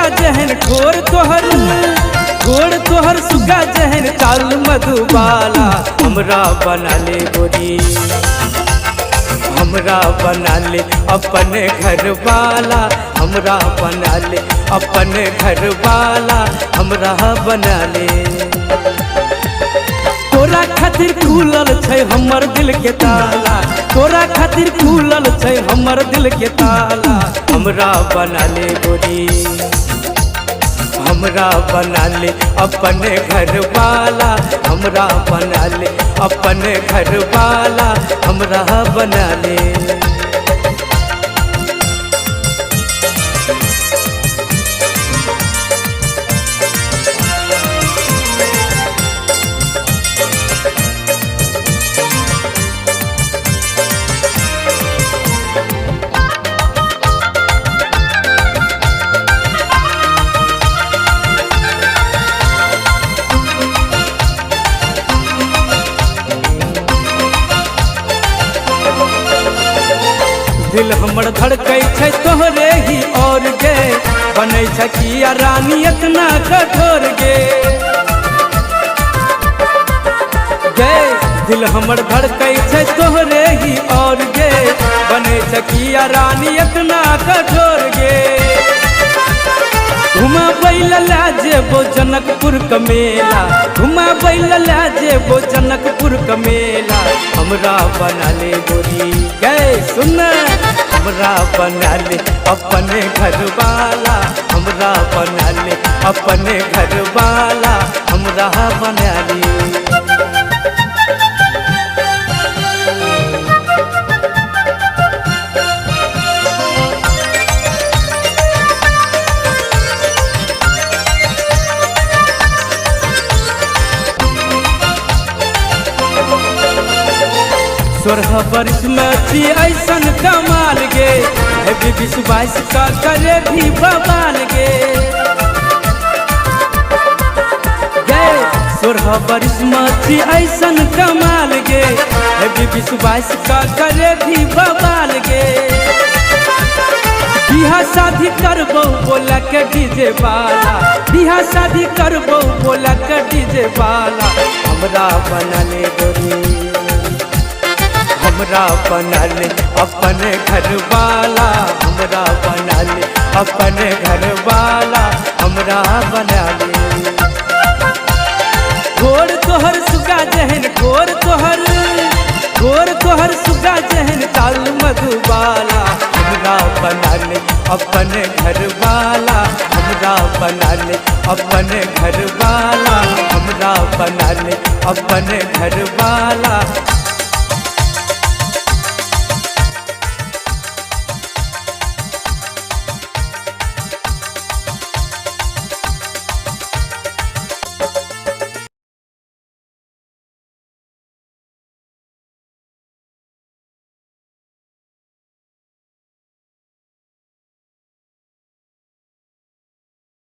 सुगा जहन घोर तोहर सुगा जहन चाल मधुबाला हमरा बना ले गोरी, हमरा बना ले अपने घर वाला, हमरा बना ले अपने घर वाला, हमरा बना ले। तोरा खातिर खुलल छै हमर दिल के ताला, तोरा खातिर खुलल छै हमर दिल के ताला, हमरा बना ले गोरी, हमरा बना ले अपने घर वाला, हमरा बना ले अपने घर वाला, हमरा बना ले। दिल हमर धड़कै छै तोहरे ही और गे, बनै छै किया रानी इतना कठोर गे, गे दिल हमर धड़कै छै तोहरे ही और गे, बनै छै किया रानी इतना कठोर गे। घुमाबै ला जेबो जनकपुर का मेला, घुमाबै ला जेबो जनकपुर का मेला, हमरा बना ले गोरी गे सुन, हमरा बना ले अपने घर वाला, हमरा बना ले अपने घर वाला, हमरा बना ले। सोरह वर्ष में थी ऐसन कमाल गे, अभी 20-22 का करे भी बवाल गे, गे 16 वर्ष में थी ऐसन कमाल गे, अभी 20-22 का करे भी बवाल गे। बिहा शादी करबो बोला के डीजे वाला, बिहा शादी करबो बोला के डीजे वाला, हमरा बना ले गोरी, हमरा बना ले अपने घर वाला, हमरा बना ले अपने घर वाला, हमरा बना ले। घोर तोहर सुगा जहन घोर तोहर सुगा जहन चाल मधुबाला, हमरा बना ले अपने घर वाला, हमरा बना ले अपने घर वाला, हमरा बना ले अपने घर वाला।